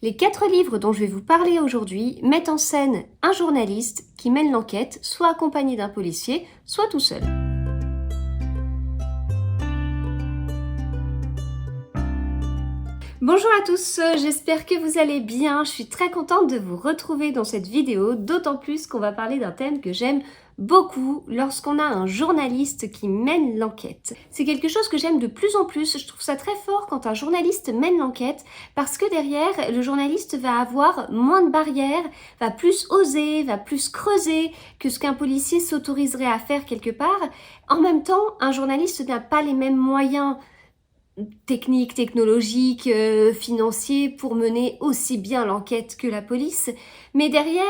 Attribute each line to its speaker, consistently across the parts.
Speaker 1: Les 4 livres dont je vais vous parler aujourd'hui mettent en scène un journaliste qui mène l'enquête, soit accompagné d'un policier, soit tout seul. Bonjour à tous, j'espère que vous allez bien. Je suis très contente de vous retrouver dans cette vidéo, d'autant plus qu'on va parler d'un thème que j'aime beaucoup lorsqu'on a un journaliste qui mène l'enquête. C'est quelque chose que j'aime de plus en plus, je trouve ça très fort quand un journaliste mène l'enquête parce que derrière, le journaliste va avoir moins de barrières, va plus oser, va plus creuser que ce qu'un policier s'autoriserait à faire quelque part. En même temps, un journaliste n'a pas les mêmes moyens techniques, technologiques, financiers pour mener aussi bien l'enquête que la police. Mais derrière,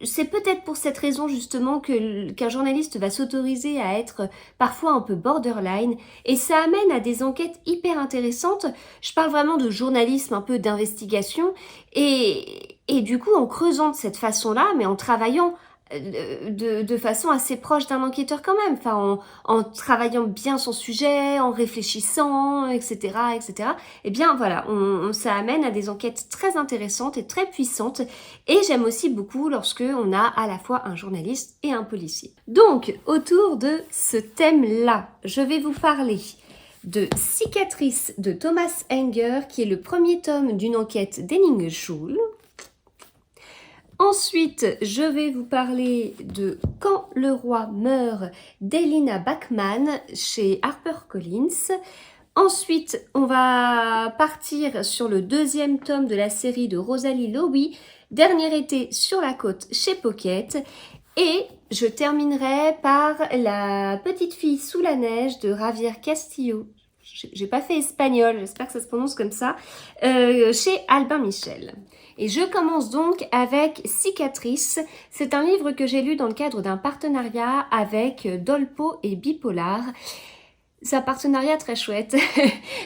Speaker 1: c'est peut-être pour cette raison justement qu'un journaliste va s'autoriser à être parfois un peu borderline et ça amène à des enquêtes hyper intéressantes. Je parle vraiment de journalisme, un peu d'investigation et du coup en creusant de cette façon-là, mais en travaillant de façon assez proche d'un enquêteur quand même, enfin en travaillant bien son sujet, en réfléchissant, etc., etc. Eh bien voilà, ça amène à des enquêtes très intéressantes et très puissantes. Et j'aime aussi beaucoup lorsque on a à la fois un journaliste et un policier. Donc, autour de ce thème-là, je vais vous parler de Cicatrice de Thomas Enger, qui est le premier tome d'une enquête d'Henning Schul. Ensuite, je vais vous parler de Quand le roi meurt d'Elina Bachman chez HarperCollins. Ensuite, on va partir sur le deuxième tome de la série de Rosalie Lowy, Dernier été sur la côte chez Pocket. Et je terminerai par La petite fille sous la neige de Javier Castillo. J'ai pas fait espagnol, j'espère que ça se prononce comme ça, chez Albin Michel. Et je commence donc avec Cicatrice. C'est un livre que j'ai lu dans le cadre d'un partenariat avec Dolpo et Bipolar. C'est un partenariat très chouette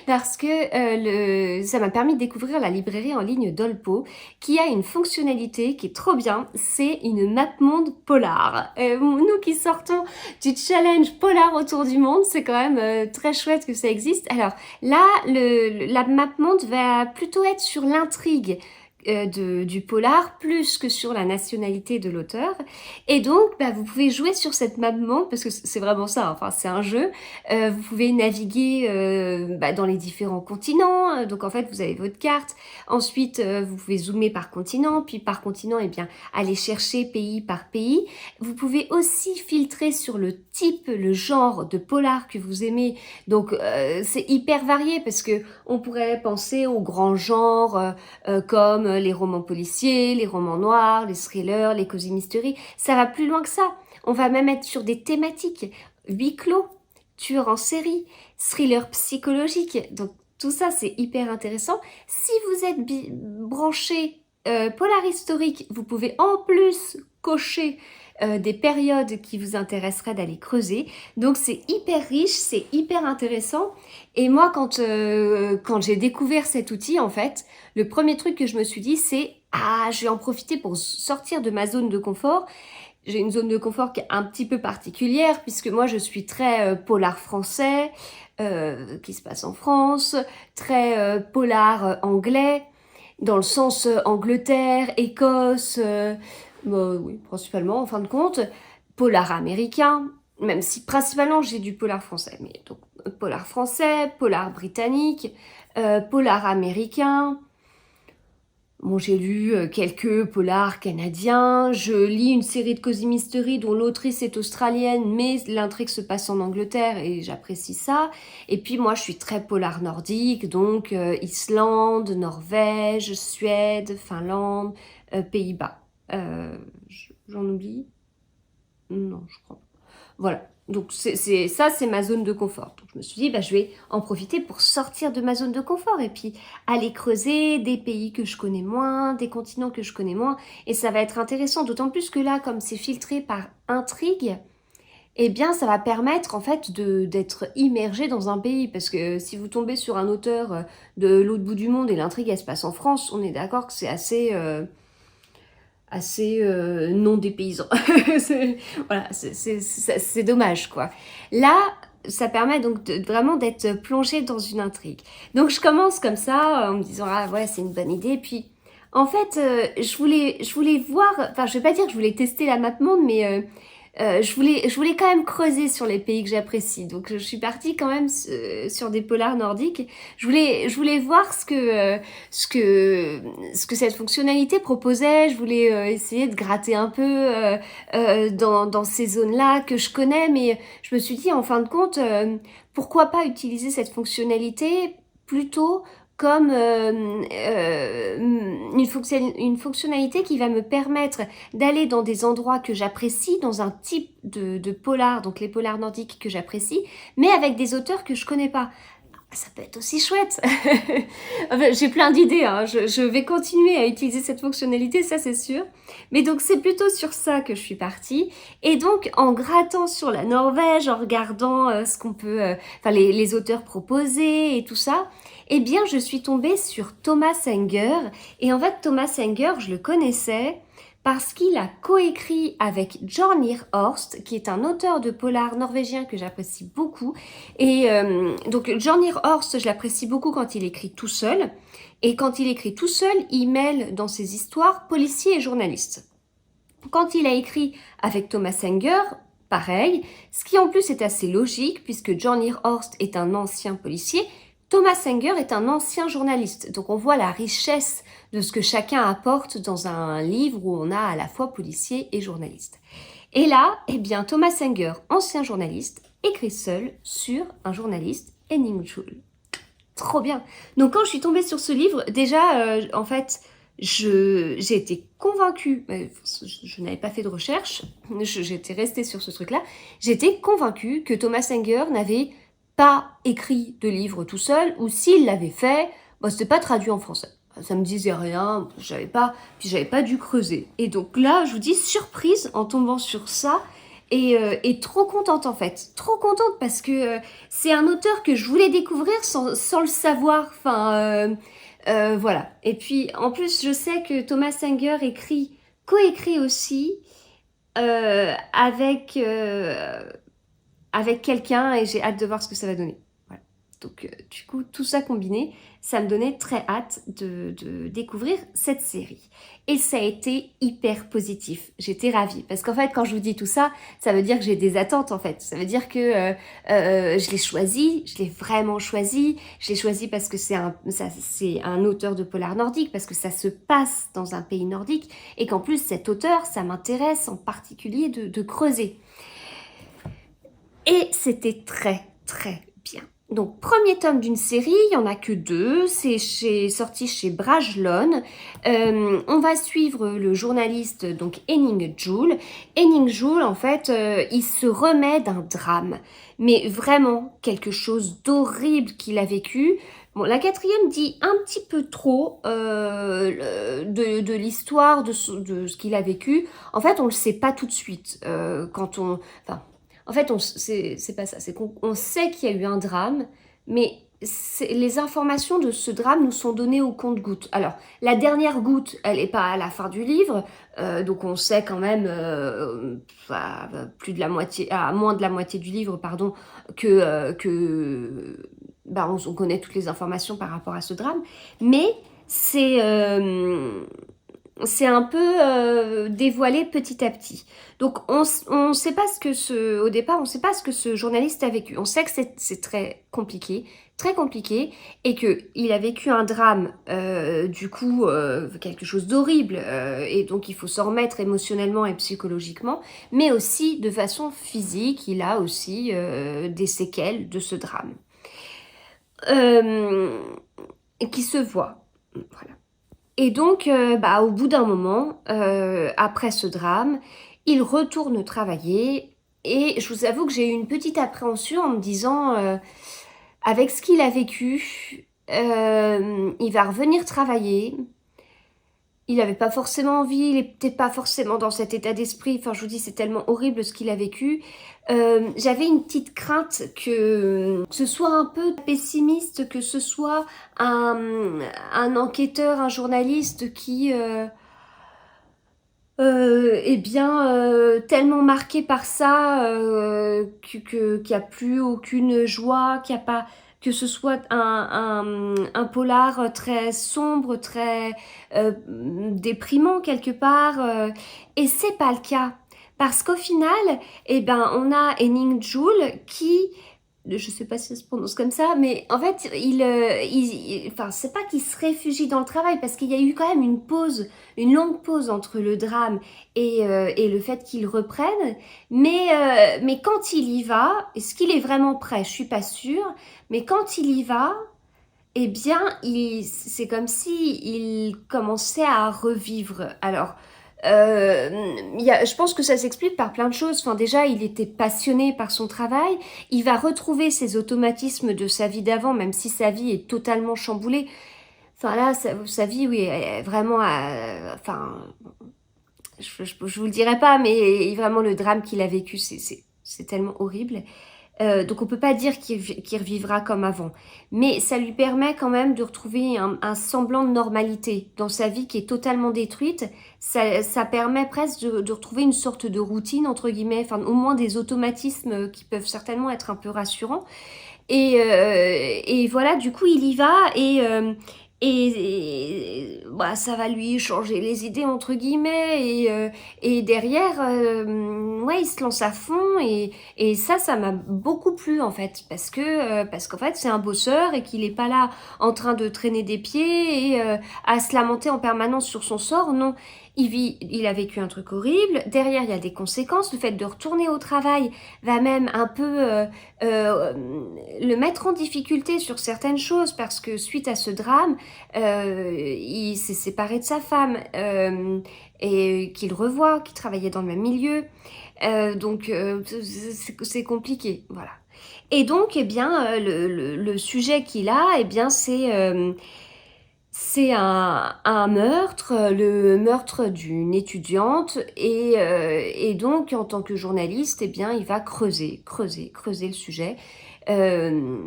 Speaker 1: parce que ça m'a permis de découvrir la librairie en ligne Dolpo qui a une fonctionnalité qui est trop bien, c'est une map monde polar. Nous qui sortons du challenge polar autour du monde, c'est quand même très chouette que ça existe. Alors là, la map monde va plutôt être sur l'intrigue du polar plus que sur la nationalité de l'auteur et donc vous pouvez jouer sur cette map monde parce que c'est vraiment ça, enfin c'est un jeu, vous pouvez naviguer dans les différents continents, donc en fait vous avez votre carte, ensuite vous pouvez zoomer par continent, puis par continent et bien aller chercher pays par pays, vous pouvez aussi filtrer sur le type, le genre de polar que vous aimez, donc c'est hyper varié parce que on pourrait penser aux grands genres comme les romans policiers, les romans noirs, les thrillers, les cosy mystery. Ça va plus loin que ça. On va même être sur des thématiques. Huis clos, tueur en série, thriller psychologique. Donc tout ça, c'est hyper intéressant. Si vous êtes branché polar historique, vous pouvez en plus cocher des périodes qui vous intéresseraient d'aller creuser. Donc c'est hyper riche, c'est hyper intéressant. Et moi, quand j'ai découvert cet outil, en fait, le premier truc que je me suis dit, c'est « Ah, je vais en profiter pour sortir de ma zone de confort ». J'ai une zone de confort qui est un petit peu particulière, puisque moi, je suis très polar français, qui se passe en France, très polar anglais, dans le sens Angleterre, Écosse, oui, principalement en fin de compte, polar américain, même si principalement j'ai du polar français, mais donc polar français, polar britannique, polar américain. Bon, j'ai lu quelques polars canadiens, je lis une série de cosy mystery dont l'autrice est australienne, mais l'intrigue se passe en Angleterre et j'apprécie ça. Et puis moi, je suis très polar nordique, donc Islande, Norvège, Suède, Finlande, Pays-Bas. J'en oublie? Non, je crois pas. Voilà. Donc ça, c'est ma zone de confort. Donc je me suis dit, je vais en profiter pour sortir de ma zone de confort et puis aller creuser des pays que je connais moins, des continents que je connais moins. Et ça va être intéressant, d'autant plus que là, comme c'est filtré par intrigue, eh bien ça va permettre en fait d'être immergé dans un pays. Parce que si vous tombez sur un auteur de l'autre bout du monde et l'intrigue elle se passe en France, on est d'accord que c'est assez non dépaysant. Voilà, c'est dommage quoi. Là, ça permet donc vraiment d'être plongé dans une intrigue. Donc je commence comme ça en me disant ah ouais c'est une bonne idée. Puis en fait je voulais voir, enfin je vais pas dire que je voulais tester la map monde, mais je voulais quand même creuser sur les pays que j'apprécie. Donc je suis partie quand même sur des polars nordiques. Je voulais voir ce que cette fonctionnalité proposait. Je voulais essayer de gratter un peu dans ces zones-là que je connais. Mais je me suis dit en fin de compte, pourquoi pas utiliser cette fonctionnalité plutôt comme une fonctionnalité qui va me permettre d'aller dans des endroits que j'apprécie, dans un type de polar, donc les polars nordiques que j'apprécie, mais avec des auteurs que je connais pas. Ça peut être aussi chouette. Enfin, j'ai plein d'idées, hein. Je vais continuer à utiliser cette fonctionnalité, ça c'est sûr. Mais donc c'est plutôt sur ça que je suis partie. Et donc en grattant sur la Norvège, en regardant ce qu'on peut, enfin les auteurs proposés et tout ça, eh bien je suis tombée sur Thomas Enger. Et en fait Thomas Enger, je le connaissais parce qu'il a coécrit avec Jornir Horst, qui est un auteur de polar norvégien que j'apprécie beaucoup. Et donc Jornir Horst, je l'apprécie beaucoup quand il écrit tout seul. Et quand il écrit tout seul, il mêle dans ses histoires policiers et journalistes. Quand il a écrit avec Thomas Enger, pareil, ce qui en plus est assez logique, puisque Jornir Horst est un ancien policier, Thomas Enger est un ancien journaliste. Donc on voit la richesse de ce que chacun apporte dans un livre où on a à la fois policier et journaliste. Et là, eh bien, Thomas Enger, ancien journaliste, écrit seul sur un journaliste, Henning Juul. Trop bien. Donc quand je suis tombée sur ce livre, déjà, en fait, j'ai été convaincue, je n'avais pas fait de recherche, j'étais restée sur ce truc-là, j'étais convaincue que Thomas Enger n'avait pas écrit de livre tout seul, ou s'il l'avait fait, c'était pas traduit en français. Ça me disait rien, j'avais pas dû creuser. Et donc là, je vous dis, surprise en tombant sur ça, et trop contente en fait. Trop contente parce que c'est un auteur que je voulais découvrir sans le savoir. Enfin, voilà. Et puis, en plus, je sais que Thomas Enger coécrit aussi avec quelqu'un et j'ai hâte de voir ce que ça va donner. Voilà. Donc du coup, tout ça combiné, ça me donnait très hâte de découvrir cette série. Et ça a été hyper positif. J'étais ravie. Parce qu'en fait, quand je vous dis tout ça, ça veut dire que j'ai des attentes en fait. Ça veut dire que je l'ai choisi, je l'ai vraiment choisi. Je l'ai choisi parce que c'est un auteur de polar nordique, parce que ça se passe dans un pays nordique. Et qu'en plus, cet auteur, ça m'intéresse en particulier de creuser. Et c'était très très bien. Donc premier tome d'une série, il n'y en a que 2, c'est sorti chez Brajlon. On va suivre le journaliste donc Henning Juul. Henning Juul en fait, il se remet d'un drame, mais vraiment quelque chose d'horrible qu'il a vécu. Bon, la 4e dit un petit peu trop de l'histoire de ce qu'il a vécu. En fait, on le sait pas tout de suite en fait, c'est pas ça, c'est qu'on sait qu'il y a eu un drame, mais les informations de ce drame nous sont données au compte-gouttes. Alors, la dernière goutte, elle n'est pas à la fin du livre, donc on sait quand même plus de la moitié, moins de la moitié du livre, pardon, on connaît toutes les informations par rapport à ce drame, mais c'est un peu dévoilé petit à petit. Donc on sait pas au départ, on sait pas ce que ce journaliste a vécu. On sait que c'est très compliqué, et que il a vécu un drame, quelque chose d'horrible, et donc il faut s'en remettre émotionnellement et psychologiquement, mais aussi de façon physique, il a aussi des séquelles de ce drame qui se voient. Voilà. Et donc, au bout d'un moment, après ce drame, il retourne travailler. Et je vous avoue que j'ai eu une petite appréhension en me disant, avec ce qu'il a vécu, il va revenir travailler. Il n'avait pas forcément envie, il n'était pas forcément dans cet état d'esprit. Enfin, je vous dis, c'est tellement horrible ce qu'il a vécu. J'avais une petite crainte que ce soit un peu pessimiste, que ce soit un enquêteur, un journaliste qui eh bien, tellement marqué par ça qu'il n'y a plus aucune joie, qu'il n'y a pas, que ce soit un polar très sombre, très déprimant quelque part. Et c'est pas le cas. Parce qu'au final, eh ben, on a Henning Juul qui, je sais pas si ça se prononce comme ça, mais en fait, enfin, c'est pas qu'il se réfugie dans le travail, parce qu'il y a eu quand même une pause, une longue pause entre le drame et le fait qu'il reprenne. Mais quand il y va, est-ce qu'il est vraiment prêt? Je suis pas sûre. Mais quand il y va, eh bien, c'est comme si il commençait à revivre. Alors, je pense que ça s'explique par plein de choses. Enfin, déjà, il était passionné par son travail. Il va retrouver ses automatismes de sa vie d'avant, même si sa vie est totalement chamboulée. Enfin là, sa vie, oui, est vraiment, enfin, je vous le dirai pas, mais vraiment le drame qu'il a vécu, c'est tellement horrible. Donc on peut pas dire qu'il revivra comme avant. Mais ça lui permet quand même de retrouver un semblant de normalité dans sa vie qui est totalement détruite. Ça permet presque de retrouver une sorte de routine, entre guillemets, enfin au moins des automatismes qui peuvent certainement être un peu rassurants. Et voilà, du coup, il y va bah, ça va lui changer les idées, entre guillemets. Et derrière, ouais, il se lance à fond. Et ça m'a beaucoup plu, en fait. Parce qu'en fait, c'est un bosseur et qu'il n'est pas là en train de traîner des pieds et à se lamenter en permanence sur son sort. Non, il a vécu un truc horrible. Derrière, il y a des conséquences. Le fait de retourner au travail va même un peu euh, le mettre en difficulté sur certaines choses parce que suite à ce drame, il s'est séparé de sa femme et qu'il revoit, qui travaillait dans le même milieu. Donc c'est compliqué, voilà. Et donc, eh bien, le sujet qu'il a, eh bien, c'est un meurtre, le meurtre d'une étudiante, et donc en tant que journaliste, eh bien, il va creuser le sujet euh,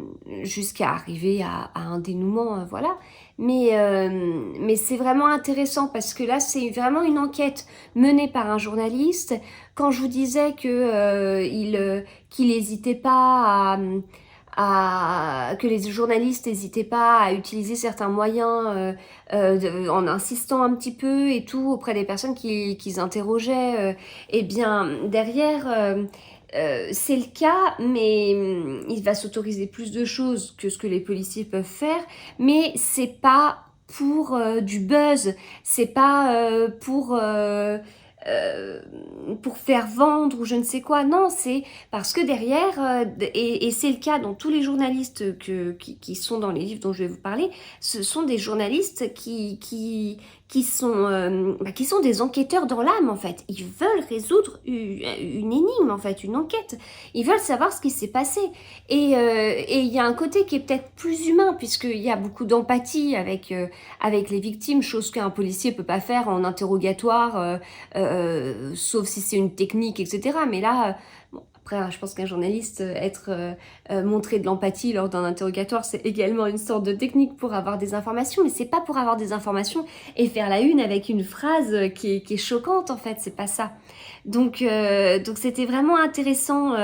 Speaker 1: jusqu'à arriver à un dénouement, voilà. Mais c'est vraiment intéressant parce que là, c'est vraiment une enquête menée par un journaliste. Quand je vous disais qu'il n'hésitait pas que les journalistes n'hésitaient pas à utiliser certains moyens en insistant un petit peu et tout auprès des personnes qu'ils interrogeaient, eh bien derrière c'est le cas, mais il va s'autoriser plus de choses que ce que les policiers peuvent faire, mais c'est pas pour du buzz, c'est pas euh, pour faire vendre ou je ne sais quoi. Non, c'est parce que derrière, et c'est le cas dans tous les journalistes qui sont dans les livres dont je vais vous parler, ce sont des journalistes qui sont des enquêteurs dans l'âme en fait. Ils veulent résoudre une énigme en fait, une enquête. Ils veulent savoir ce qui s'est passé. Et il y a un côté qui est peut-être plus humain puisqu'il y a beaucoup d'empathie avec les victimes, chose qu'un policier peut pas faire en interrogatoire, sauf si c'est une technique, etc. Mais là, bon, après, je pense qu'un journaliste, montrer de l'empathie lors d'un interrogatoire, c'est également une sorte de technique pour avoir des informations, mais c'est pas pour avoir des informations et faire la une avec une phrase qui est choquante, en fait, c'est pas ça. Donc c'était vraiment intéressant,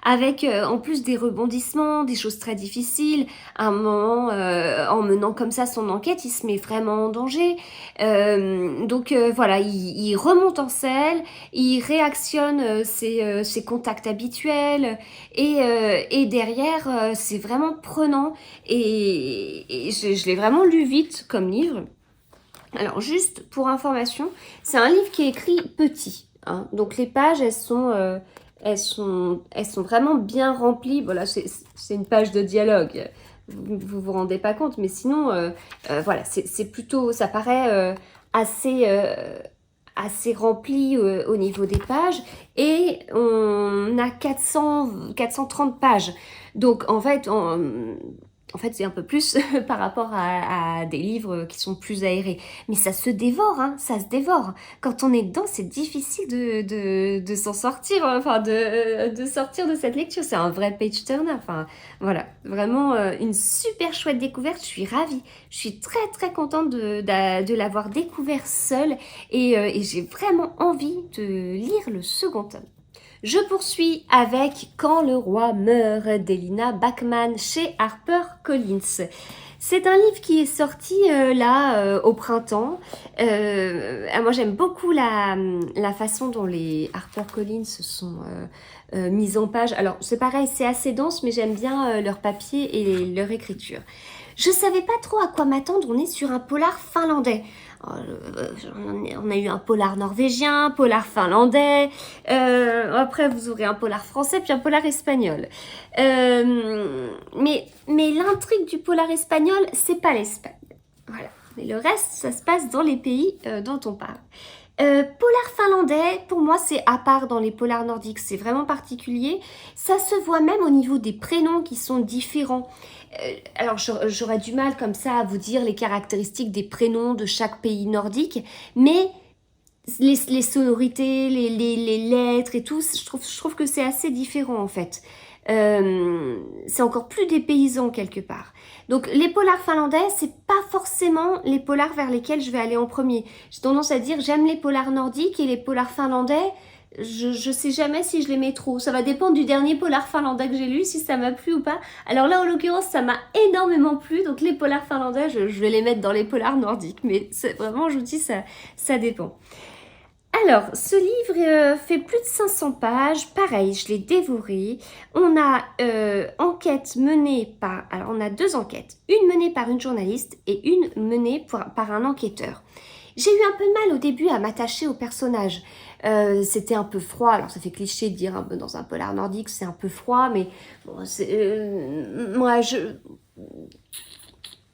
Speaker 1: avec en plus des rebondissements, des choses très difficiles. À un moment, en menant comme ça son enquête, il se met vraiment en danger. Voilà, il remonte en selle, il réactionne ses contacts habituels et derrière, c'est vraiment prenant et je l'ai vraiment lu vite comme livre. Alors juste pour information, c'est un livre qui est écrit petit, hein. Donc les pages, elles sont vraiment bien remplies. Voilà, c'est une page de dialogue. Vous rendez pas compte, mais sinon, voilà, c'est plutôt, ça paraît assez rempli au niveau des pages. Et on a 430 pages. Donc en fait, En fait, c'est un peu plus par rapport à des livres qui sont plus aérés. Mais ça se dévore, hein, ça se dévore. Quand on est dedans, c'est difficile de s'en sortir, hein, enfin de sortir de cette lecture. C'est un vrai page-turner. Enfin, voilà, vraiment une super chouette découverte. Je suis ravie. Je suis très très contente de l'avoir découvert seule et j'ai vraiment envie de lire le second tome. Je poursuis avec Quand le roi meurt d'Elina Bachman chez HarperCollins. C'est un livre qui est sorti au printemps. Moi j'aime beaucoup la façon dont les HarperCollins sont mises en page. Alors c'est pareil, c'est assez dense, mais j'aime bien leur papier et leur écriture. Je savais pas trop à quoi m'attendre, on est sur un polar finlandais. On a eu un polar norvégien, un polar finlandais, après vous aurez un polar français, puis un polar espagnol. Mais l'intrigue du polar espagnol, c'est pas l'Espagne. Voilà. Mais le reste, ça se passe dans les pays dont on parle. Polar finlandais, pour moi, c'est à part dans les polars nordiques, c'est vraiment particulier. Ça se voit même au niveau des prénoms qui sont différents. Alors, j'aurais du mal comme ça à vous dire les caractéristiques des prénoms de chaque pays nordique, mais les sonorités, les lettres et tout, je trouve que c'est assez différent en fait. C'est encore plus dépaysant quelque part. Donc les polars finlandais, c'est pas forcément les polars vers lesquels je vais aller en premier. J'ai tendance à dire j'aime les polars nordiques et les polars finlandais, je sais jamais si je les mets trop. Ça va dépendre du dernier polar finlandais que j'ai lu, si ça m'a plu ou pas. Alors là, en l'occurrence, ça m'a énormément plu. Donc les polars finlandais, je vais les mettre dans les polars nordiques. Mais c'est vraiment, je vous dis, ça dépend. Alors, ce livre fait plus de 500 pages. Pareil, je l'ai dévoré. On a enquête menée par... Alors, on a 2 enquêtes. Une menée par une journaliste et une menée par un enquêteur. J'ai eu un peu de mal au début à m'attacher au personnage. C'était un peu froid. Alors, ça fait cliché de dire dans un polar nordique, c'est un peu froid, mais bon, moi,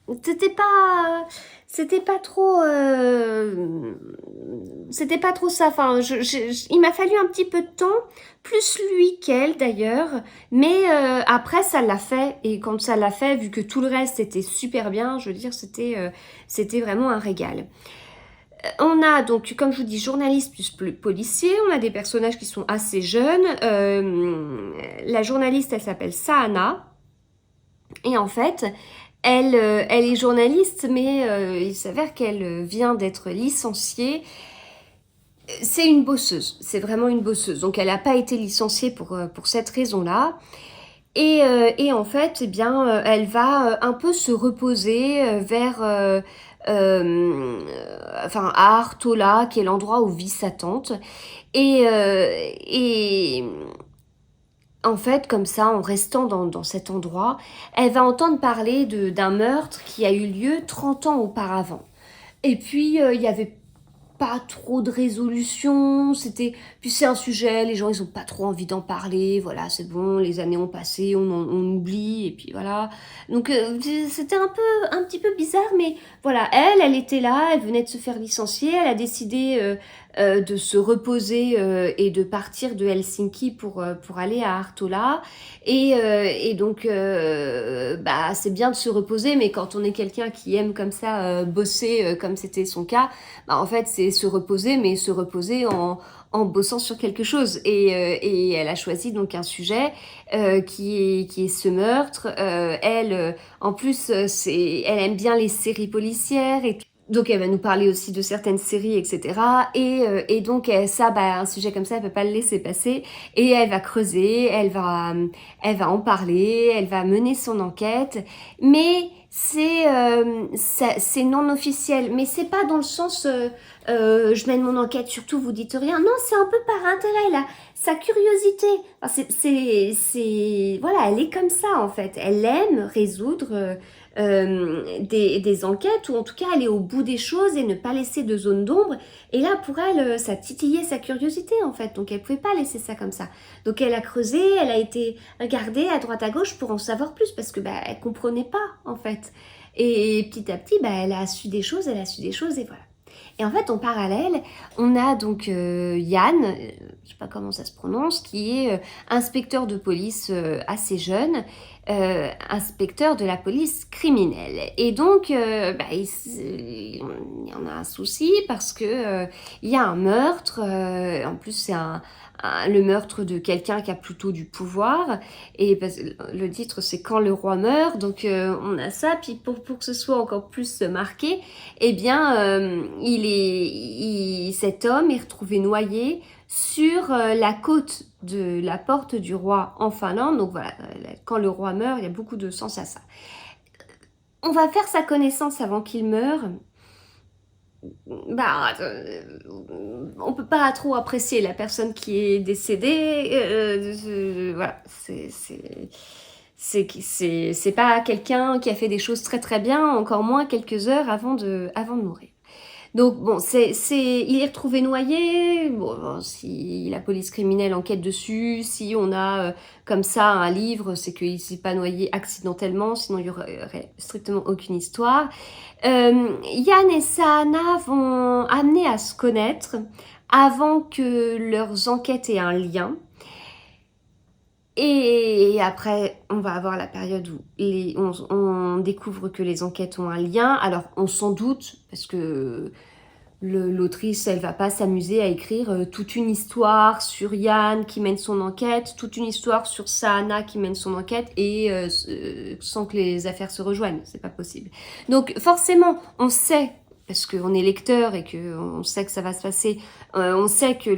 Speaker 1: c'était pas trop ça. Enfin, il m'a fallu un petit peu de temps, plus lui qu'elle d'ailleurs, mais après ça l'a fait, et quand ça l'a fait, vu que tout le reste était super bien, je veux dire, c'était vraiment un régal. On a donc, comme je vous dis, journaliste plus policier. On a des personnages qui sont assez jeunes. La journaliste, elle s'appelle Sahana. Et en fait, elle est journaliste, mais il s'avère qu'elle vient d'être licenciée. C'est une bosseuse, c'est vraiment une bosseuse. Donc elle n'a pas été licenciée pour cette raison-là. Et en fait, eh bien, elle va un peu se reposer vers... enfin, à Artola, qui est l'endroit où vit sa tante. Et en fait, comme ça, en restant dans cet endroit, elle va entendre parler d'un meurtre qui a eu lieu 30 ans auparavant. Et puis, il y avait pas trop de résolution, puis c'est un sujet, les gens ils ont pas trop envie d'en parler, voilà, c'est bon, les années ont passé, on oublie, et puis voilà. Donc c'était un petit peu bizarre, mais voilà, elle était là, elle venait de se faire licencier, elle a décidé de se reposer et de partir de Helsinki pour aller à Artola, et donc bah c'est bien de se reposer, mais quand on est quelqu'un qui aime comme ça bosser, comme c'était son cas, bah, en fait c'est se reposer, mais se reposer en bossant sur quelque chose. Et elle a choisi donc un sujet qui est ce meurtre. Elle, en plus, elle aime bien les séries policières et donc elle va nous parler aussi de certaines séries, etc. Et donc ça, bah, un sujet comme ça, elle peut pas le laisser passer. Et elle va creuser, elle va en parler, elle va mener son enquête. Mais c'est non officiel. Mais c'est pas dans le sens je mène mon enquête, surtout vous dites rien. Non, c'est un peu par intérêt là. Sa curiosité. Enfin, voilà, elle est comme ça en fait. Elle aime résoudre des enquêtes, ou en tout cas aller au bout des choses et ne pas laisser de zone d'ombre. Et là, pour elle, ça titillait sa curiosité en fait, donc elle pouvait pas laisser ça comme ça. Donc elle a creusé, elle a été regardée à droite à gauche pour en savoir plus, parce que bah, elle comprenait pas en fait. Et petit à petit, bah, elle a su des choses, et voilà. Et en fait, en parallèle, on a donc Yann, je sais pas comment ça se prononce, qui est inspecteur de police assez jeune, inspecteur de la police criminelle. Et donc, il y en a un souci parce que il y a un meurtre. En plus, c'est le meurtre de quelqu'un qui a plutôt du pouvoir. Et le titre, c'est Quand le roi meurt. Donc, on a ça. Puis pour que ce soit encore plus marqué, eh bien, cet homme est retrouvé noyé sur la côte de la porte du roi en Finlande. Donc voilà, quand le roi meurt, il y a beaucoup de sens à ça. On va faire sa connaissance avant qu'il meure. On peut pas trop apprécier la personne qui est décédée. Voilà, c'est pas quelqu'un qui a fait des choses très très bien, encore moins quelques heures avant de mourir. Donc bon, il est retrouvé noyé. Bon, si la police criminelle enquête dessus, si on a comme ça un livre, c'est qu'il ne s'est pas noyé accidentellement, sinon il n'y aurait strictement aucune histoire. Yann et Saana vont amener à se connaître avant que leurs enquêtes aient un lien. Et après, on va avoir la période où on découvre que les enquêtes ont un lien. Alors, on s'en doute, parce que l'autrice, elle va pas s'amuser à écrire toute une histoire sur Yann qui mène son enquête, toute une histoire sur Saana qui mène son enquête, et sans que les affaires se rejoignent. C'est pas possible. Donc, forcément, on sait, parce qu'on est lecteur et qu'on sait que ça va se passer, on sait que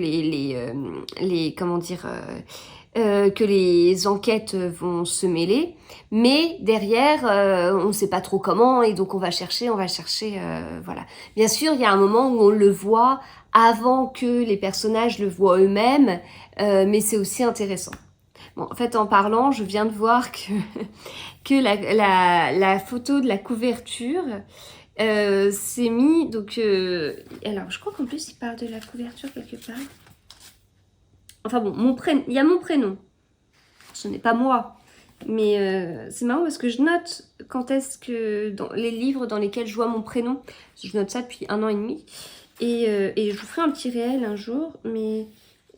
Speaker 1: que les enquêtes vont se mêler, mais derrière, on ne sait pas trop comment, et donc on va chercher, voilà. Bien sûr, il y a un moment où on le voit avant que les personnages le voient eux-mêmes, mais c'est aussi intéressant. Bon, en fait, en parlant, je viens de voir que la photo de la couverture s'est mis, donc... alors, je crois qu'en plus, il parle de la couverture quelque part. Enfin bon, il y a mon prénom. Ce n'est pas moi. Mais c'est marrant parce que je note quand est-ce que dans les livres dans lesquels je vois mon prénom, je note ça depuis 1 an et demi. Et je vous ferai un petit réel un jour. Mais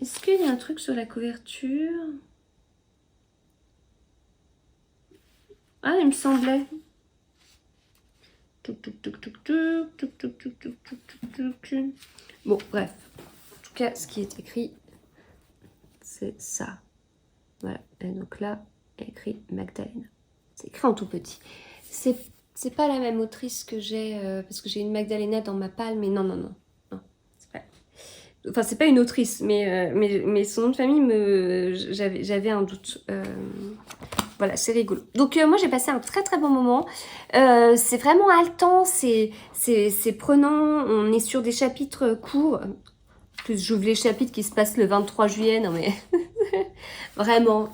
Speaker 1: est-ce qu'il y a un truc sur la couverture? Ah, il me semblait. Bon, bref. En tout cas, ce qui est écrit, c'est ça. Voilà. Et donc là, il y a écrit Magdalena. C'est écrit en tout petit. C'est pas la même autrice que j'ai, parce que j'ai une Magdalena dans ma palle, mais non. C'est pas... Enfin, c'est pas une autrice, mais son nom de famille, j'avais un doute. Voilà, c'est rigolo. Donc moi, j'ai passé un très très bon moment. C'est vraiment haletant, c'est prenant. On est sur des chapitres courts. En plus, j'ouvre les chapitres qui se passent le 23 juillet. Non mais... Vraiment,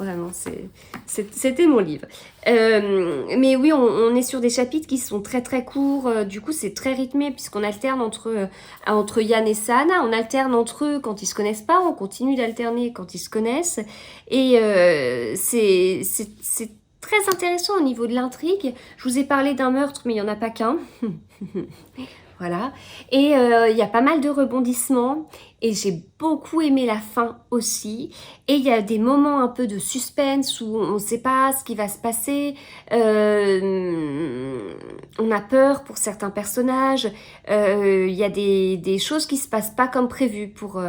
Speaker 1: c'était mon livre. Mais oui, on est sur des chapitres qui sont très très courts. Du coup, c'est très rythmé puisqu'on alterne entre Yann et Saana. On alterne entre eux quand ils se connaissent pas. On continue d'alterner quand ils se connaissent. Et c'est très intéressant au niveau de l'intrigue. Je vous ai parlé d'un meurtre, mais il n'y en a pas qu'un. Voilà. Et il y a pas mal de rebondissements. Et j'ai beaucoup aimé la fin aussi. Et il y a des moments un peu de suspense où on ne sait pas ce qui va se passer. On a peur pour certains personnages. Il y a des choses qui ne se passent pas comme prévu pour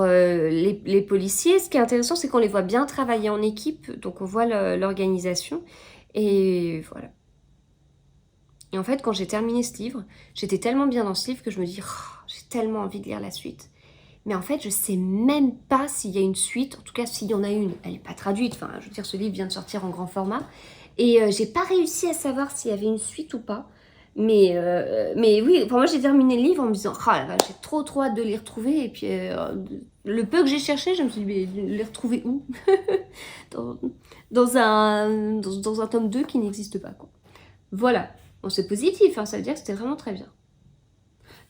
Speaker 1: les policiers. Ce qui est intéressant, c'est qu'on les voit bien travailler en équipe. Donc on voit l'organisation. Et voilà. Et en fait, quand j'ai terminé ce livre, j'étais tellement bien dans ce livre que je me dis j'ai tellement envie de lire la suite. Mais en fait, je sais même pas s'il y a une suite. En tout cas, s'il y en a une, elle n'est pas traduite. Enfin, je veux dire, ce livre vient de sortir en grand format. Et j'ai pas réussi à savoir s'il y avait une suite ou pas. Mais oui, moi, j'ai terminé le livre en me disant j'ai trop hâte de les retrouver. Et puis, le peu que j'ai cherché, je me suis dit, mais les retrouver où? dans un tome 2 qui n'existe pas, quoi. Voilà. Bon, c'est positif, hein, ça veut dire que c'était vraiment très bien.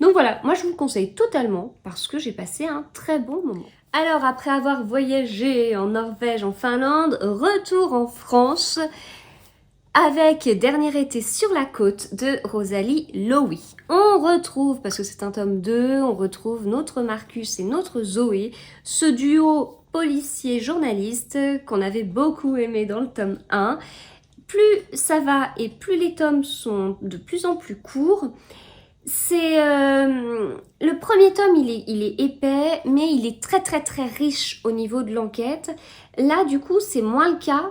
Speaker 1: Donc voilà, moi je vous le conseille totalement parce que j'ai passé un très bon moment. Alors après avoir voyagé en Norvège, en Finlande, retour en France avec Dernier été sur la côte de Rosalie Lowy. On retrouve, parce que c'est un tome 2, on retrouve notre Marcus et notre Zoé, ce duo policier-journaliste qu'on avait beaucoup aimé dans le tome 1. plus ça va et plus les tomes sont de plus en plus courts. C'est le premier tome, il est épais, mais il est très très très riche au niveau de l'enquête. Là, du coup, c'est moins le cas.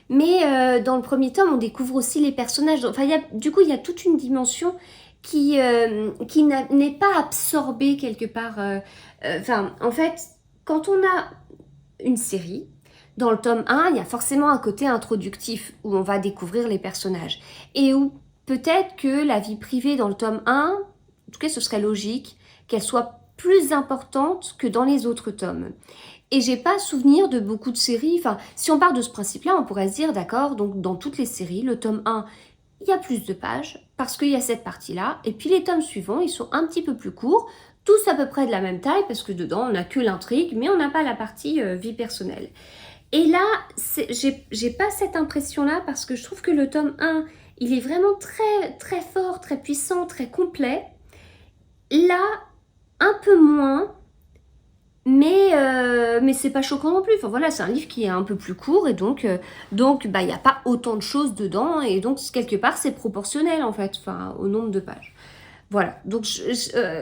Speaker 1: Mais dans le premier tome, on découvre aussi les personnages. Enfin, du coup, il y a toute une dimension qui n'est pas absorbée quelque part. Enfin, en fait, quand on a une série, dans le tome 1, il y a forcément un côté introductif où on va découvrir les personnages. Et où peut-être que la vie privée dans le tome 1, en tout cas ce serait logique, qu'elle soit plus importante que dans les autres tomes. Et j'ai pas souvenir de beaucoup de séries, enfin si on part de ce principe-là, on pourrait se dire d'accord, donc dans toutes les séries, le tome 1, il y a plus de pages, parce qu'il y a cette partie-là, et puis les tomes suivants, ils sont un petit peu plus courts, tous à peu près de la même taille, parce que dedans on n'a que l'intrigue, mais on n'a pas la partie vie personnelle. Et là, j'ai pas cette impression-là, parce que je trouve que le tome 1, il est vraiment très, très fort, très puissant, très complet. Là, un peu moins, mais c'est pas choquant non plus. Enfin voilà, c'est un livre qui est un peu plus court et donc bah il n'y a pas autant de choses dedans et donc quelque part c'est proportionnel en fait, enfin au nombre de pages. Voilà, donc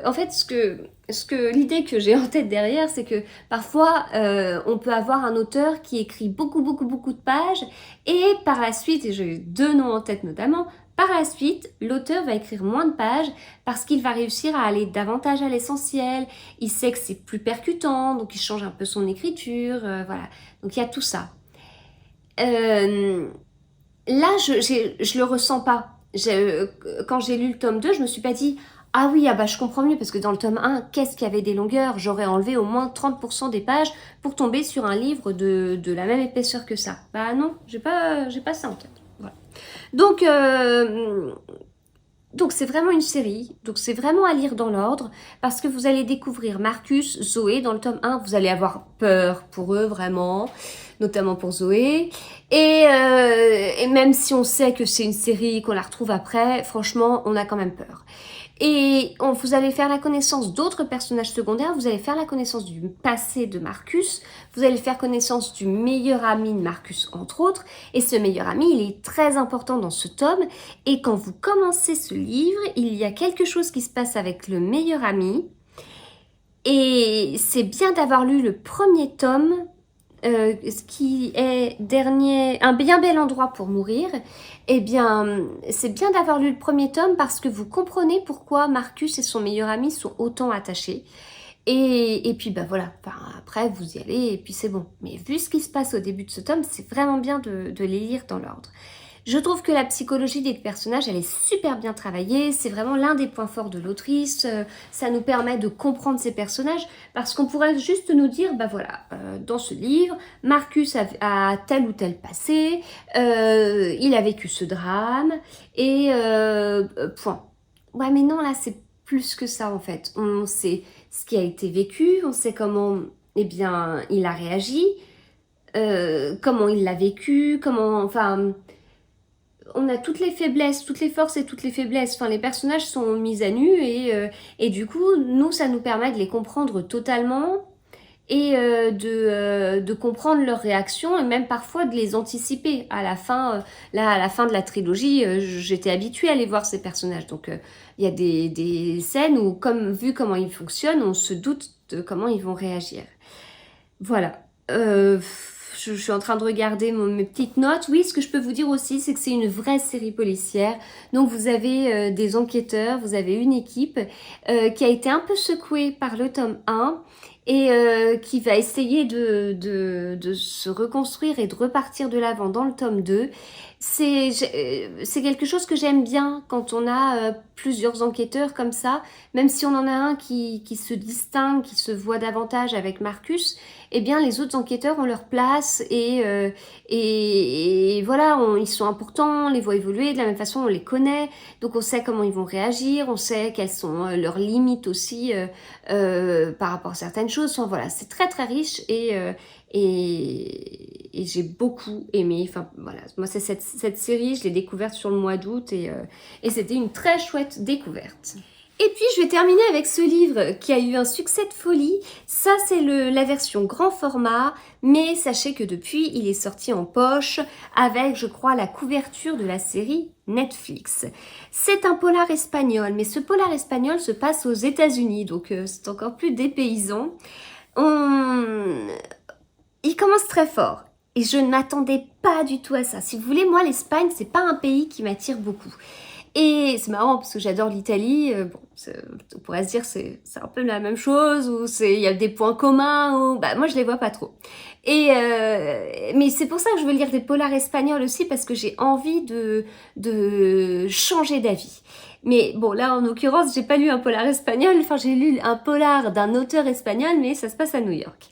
Speaker 1: en fait l'idée que j'ai en tête derrière, c'est que parfois on peut avoir un auteur qui écrit beaucoup de pages et par la suite, et j'ai deux noms en tête notamment, par la suite l'auteur va écrire moins de pages parce qu'il va réussir à aller davantage à l'essentiel, il sait que c'est plus percutant, donc il change un peu son écriture, voilà, donc il y a tout ça. Là, je le ressens pas. Quand j'ai lu le tome 2, je me suis pas dit « Ah oui, ah bah je comprends mieux, parce que dans le tome 1, qu'est-ce qu'il y avait des longueurs? J'aurais enlevé au moins 30% des pages pour tomber sur un livre de la même épaisseur que ça. » Bah non, j'ai pas ça en tête. Voilà. Donc c'est vraiment une série, donc c'est vraiment à lire dans l'ordre, parce que vous allez découvrir Marcus, Zoé, dans le tome 1, vous allez avoir peur pour eux vraiment, notamment pour Zoé, et même si on sait que c'est une série, qu'on la retrouve après, franchement, on a quand même peur. Et vous allez faire la connaissance d'autres personnages secondaires, vous allez faire la connaissance du passé de Marcus, vous allez faire connaissance du meilleur ami de Marcus, entre autres, et ce meilleur ami, il est très important dans ce tome, et quand vous commencez ce livre, il y a quelque chose qui se passe avec le meilleur ami, et c'est bien d'avoir lu le premier tome, ce qui est un bien bel endroit pour mourir, eh bien, c'est bien d'avoir lu le premier tome parce que vous comprenez pourquoi Marcus et son meilleur ami sont autant attachés. Et puis, bah voilà, enfin, après, vous y allez et puis c'est bon. Mais vu ce qui se passe au début de ce tome, c'est vraiment bien de les lire dans l'ordre. Je trouve que la psychologie des personnages, elle est super bien travaillée. C'est vraiment l'un des points forts de l'autrice. Ça nous permet de comprendre ces personnages parce qu'on pourrait juste nous dire, bah voilà, dans ce livre, Marcus a tel ou tel passé, il a vécu ce drame et point. Ouais, mais non, là, c'est plus que ça en fait. On sait ce qui a été vécu, on sait comment, eh bien, il a réagi, comment il l'a vécu, enfin on a toutes les faiblesses, toutes les forces et toutes les faiblesses. Enfin, les personnages sont mis à nu et du coup, nous, ça nous permet de les comprendre totalement et de comprendre leurs réactions et même parfois de les anticiper. À la fin, à la fin de la trilogie, j'étais habituée à aller voir ces personnages. Donc, il y a des scènes où, vu comment ils fonctionnent, on se doute de comment ils vont réagir. Voilà. Je suis en train de regarder mes petites notes. Oui, ce que je peux vous dire aussi, c'est que c'est une vraie série policière. Donc vous avez des enquêteurs, vous avez une équipe qui a été un peu secouée par le tome 1 et qui va essayer de se reconstruire et de repartir de l'avant dans le tome 2. C'est quelque chose que j'aime bien quand on a plusieurs enquêteurs comme ça, même si on en a un qui se distingue, qui se voit davantage avec Marcus, eh bien les autres enquêteurs ont leur place et voilà, ils sont importants, on les voit évoluer, de la même façon on les connaît, donc on sait comment ils vont réagir, on sait quelles sont leurs limites aussi par rapport à certaines choses. Enfin, voilà, c'est très très riche et j'ai beaucoup aimé. Enfin voilà, moi c'est cette série, je l'ai découverte sur le mois d'août et c'était une très chouette découverte. Et puis je vais terminer avec ce livre qui a eu un succès de folie. Ça c'est la version grand format, mais sachez que depuis il est sorti en poche avec je crois la couverture de la série Netflix. C'est un polar espagnol, mais ce polar espagnol se passe aux États-Unis, donc c'est encore plus dépaysant. Il commence très fort. Et je ne m'attendais pas du tout à ça. Si vous voulez, moi, l'Espagne, c'est pas un pays qui m'attire beaucoup. Et c'est marrant parce que j'adore l'Italie. Bon, on pourrait se dire c'est un peu la même chose ou il y a des points communs. Ou bah moi je les vois pas trop. Mais c'est pour ça que je veux lire des polars espagnols aussi parce que j'ai envie de changer d'avis. Mais bon là en l'occurrence j'ai pas lu un polar espagnol. Enfin j'ai lu un polar d'un auteur espagnol mais ça se passe à New York.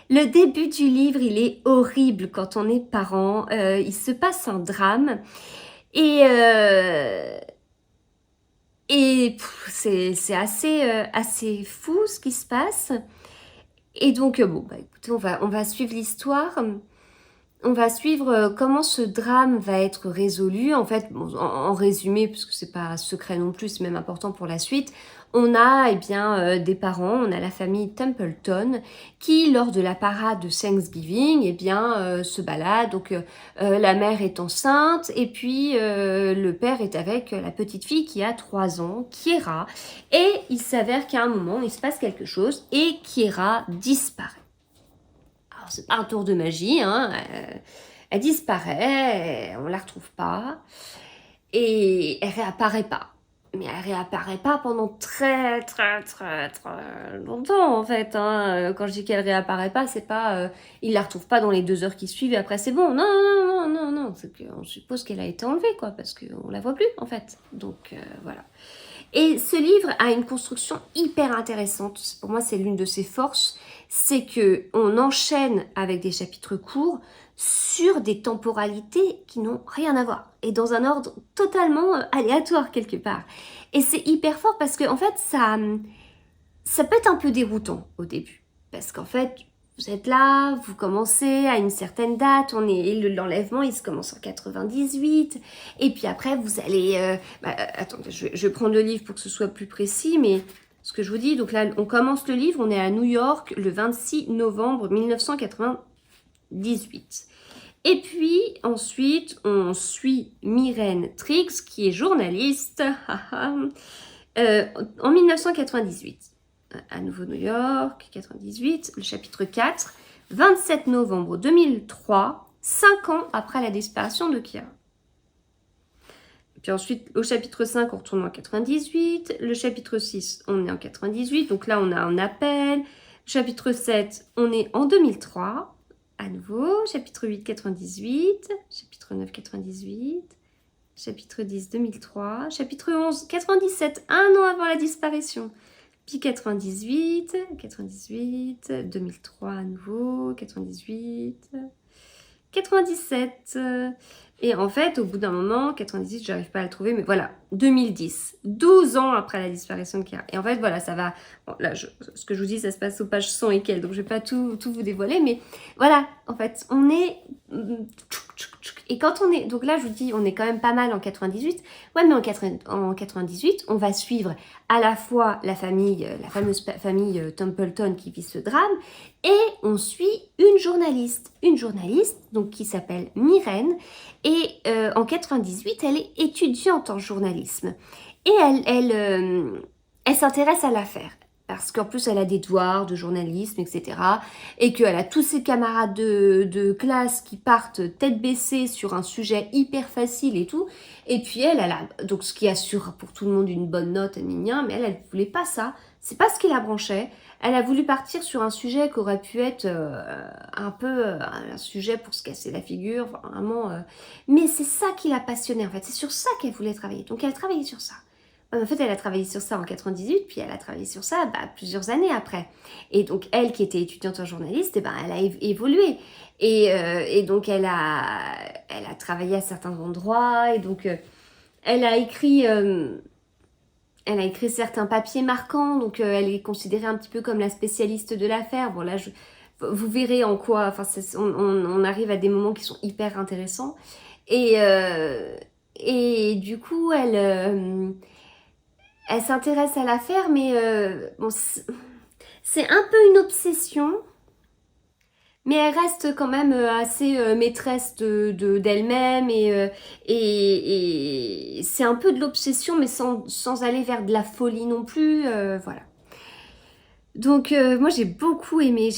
Speaker 1: Le début du livre, il est horrible quand on est parent. Il se passe un drame et c'est assez fou ce qui se passe. Et donc, bon, bah, écoutez, on va suivre l'histoire. On va suivre comment ce drame va être résolu. En fait, bon, en résumé, parce que c'est pas secret non plus, c'est même important pour la suite, on a des parents, on a la famille Templeton qui, lors de la parade de Thanksgiving, se balade. Donc, la mère est enceinte et puis le père est avec la petite fille qui a 3 ans, Kiera. Et il s'avère qu'à un moment, il se passe quelque chose et Kiera disparaît. Alors, c'est pas un tour de magie, hein. Elle disparaît, on la retrouve pas et elle réapparaît pas. Mais elle réapparaît pas pendant très longtemps en fait. Hein. Quand je dis qu'elle réapparaît pas, c'est pas il la retrouve pas dans les 2 heures qui suivent et après c'est bon. Non. C'est qu'on suppose qu'elle a été enlevée quoi, parce qu'on la voit plus en fait. Donc voilà. Et ce livre a une construction hyper intéressante. Pour moi, c'est l'une de ses forces. C'est qu'on enchaîne avec des chapitres courts sur des temporalités qui n'ont rien à voir et dans un ordre totalement aléatoire quelque part. Et c'est hyper fort parce que en fait, ça peut être un peu déroutant au début. Parce qu'en fait, vous êtes là, vous commencez à une certaine date, l'enlèvement il se commence en 98, et puis après vous allez... attendez, je vais prendre le livre pour que ce soit plus précis, mais ce que je vous dis, donc là on commence le livre, on est à New York le 26 novembre 1998. Et puis ensuite on suit Myrène Triggs qui est journaliste en 1998. À nouveau New York, 98, le chapitre 4, 27 novembre 2003, 5 ans après la disparition de Kiera. Et puis ensuite, au chapitre 5, on retourne en 98, le chapitre 6, on est en 98, donc là on a un appel, chapitre 7, on est en 2003, à nouveau, chapitre 8, 98, chapitre 9, 98, chapitre 10, 2003, chapitre 11, 97, un an avant la disparition. Puis 98, 2003 à nouveau, 98, 97. Et en fait, au bout d'un moment, 98, j'arrive pas à le trouver, mais voilà, 2010, 12 ans après la disparition de Kiera. Et en fait, voilà, ça va... Bon, là, ce que je vous dis, ça se passe aux pages 100 et quelques, donc je vais pas tout vous dévoiler, mais voilà, en fait, on est... Et quand on est... Donc là, je vous dis, on est quand même pas mal en 98. Ouais, mais en 98, on va suivre à la fois la fameuse famille Templeton qui vit ce drame, et on suit une journaliste donc qui s'appelle Myrène, et en 98, elle est étudiante en journalisme. Et elle s'intéresse à l'affaire. Parce qu'en plus, elle a des devoirs de journalisme, etc. Et qu'elle a tous ses camarades de classe qui partent tête baissée sur un sujet hyper facile et tout. Et puis elle a... Donc, ce qui assure pour tout le monde une bonne note, mais elle voulait pas ça. C'est pas ce qui la branchait. Elle a voulu partir sur un sujet qui aurait pu être un peu un sujet pour se casser la figure, vraiment. Mais c'est ça qui la passionnait, en fait. C'est sur ça qu'elle voulait travailler. Donc, elle travaillait sur ça. En fait, elle a travaillé sur ça en 98, puis elle a travaillé sur ça plusieurs années après. Et donc, elle qui était étudiante en journaliste, elle a évolué. Et donc, elle a travaillé à certains endroits. Et donc, elle a écrit certains papiers marquants. Donc, elle est considérée un petit peu comme la spécialiste de l'affaire. Bon, là, vous verrez en quoi... Enfin, on arrive à des moments qui sont hyper intéressants. Et du coup, elle s'intéresse à l'affaire, mais bon, c'est un peu une obsession. Mais elle reste quand même assez maîtresse d'elle-même et c'est un peu de l'obsession mais sans aller vers de la folie non plus, voilà. Donc moi j'ai beaucoup aimé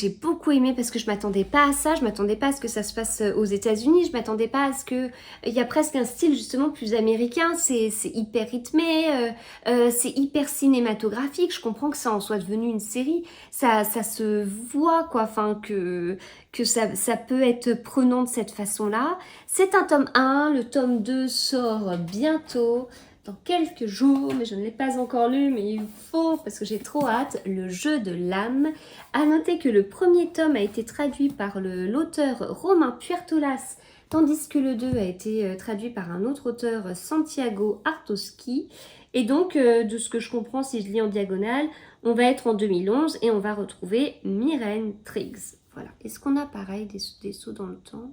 Speaker 1: parce que je m'attendais pas à ça, je m'attendais pas à ce que ça se passe aux États-Unis, je m'attendais pas à ce que il y a presque un style justement plus américain, c'est hyper rythmé, c'est hyper cinématographique, je comprends que ça en soit devenu une série, ça se voit quoi, enfin que ça peut être prenant de cette façon-là. C'est un tome 1, le tome 2 sort bientôt dans quelques jours, mais je ne l'ai pas encore lu, mais il faut, parce que j'ai trop hâte, Le jeu de l'âme. À noter que le premier tome a été traduit par l'auteur Romain Puertolas, tandis que le 2 a été traduit par un autre auteur, Santiago Artoski. Et donc, de ce que je comprends, si je lis en diagonale, on va être en 2011 et on va retrouver Myrène Triggs. Voilà. Est-ce qu'on a pareil des sauts dans le temps?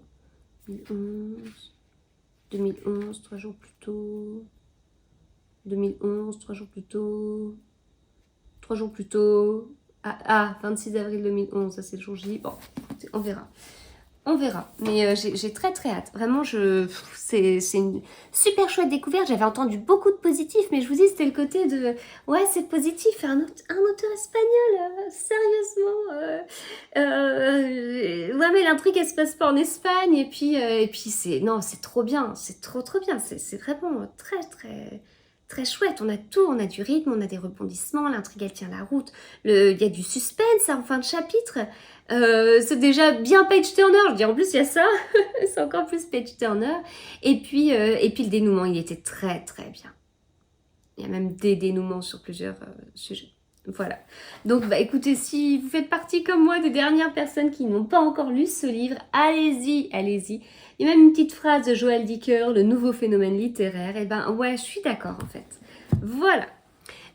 Speaker 1: 2011, 3 jours plus tôt... 2011, 3 jours plus tôt, 3 jours plus tôt, 26 avril 2011, ça c'est le jour J, bon, on verra. On verra, mais j'ai très très hâte. Vraiment, c'est une super chouette découverte. J'avais entendu beaucoup de positifs, mais je vous dis, c'était le côté de... Ouais, c'est positif, un auteur espagnol, sérieusement. Ouais, mais l'intrigue, elle se passe pas en Espagne, et puis c'est... Non, c'est trop bien, c'est trop bien. C'est vraiment très très... Très chouette, on a tout, on a du rythme, on a des rebondissements, l'intrigue elle tient la route, il y a du suspense en fin de chapitre, c'est déjà bien page-turner, je dis en plus il y a ça, c'est encore plus page-turner, et puis le dénouement il était très très bien, il y a même des dénouements sur plusieurs sujets. Voilà, donc bah écoutez, si vous faites partie comme moi des dernières personnes qui n'ont pas encore lu ce livre, allez-y, allez-y. Il y a même une petite phrase de Joël Dicker, le nouveau phénomène littéraire, et ben ouais, je suis d'accord en fait. Voilà.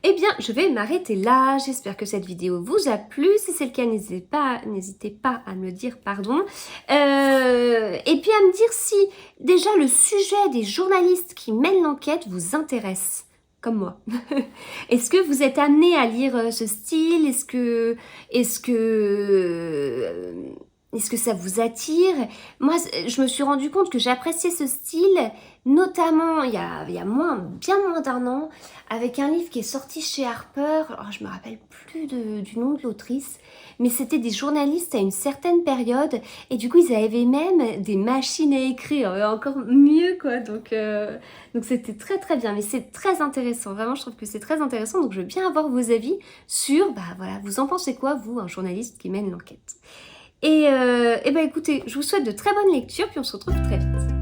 Speaker 1: Eh bien, je vais m'arrêter là. J'espère que cette vidéo vous a plu. Si c'est le cas, n'hésitez pas à me le dire, pardon. Et puis à me dire si déjà le sujet des journalistes qui mènent l'enquête vous intéresse. Comme moi. Est-ce que vous êtes amené à lire ce style? Est-ce que ça vous attire? Moi, je me suis rendu compte que j'appréciais ce style, notamment il y a bien moins d'un an, avec un livre qui est sorti chez Harper. Alors, je me rappelle plus du nom de l'autrice, mais c'était des journalistes à une certaine période, et du coup, ils avaient même des machines à écrire, encore mieux, quoi. Donc c'était très très bien, mais c'est très intéressant. Vraiment, je trouve que c'est très intéressant, donc je veux bien avoir vos avis sur, bah voilà, vous en pensez quoi, vous, un journaliste qui mène l'enquête? Et bah écoutez, je vous souhaite de très bonnes lectures, puis on se retrouve très vite.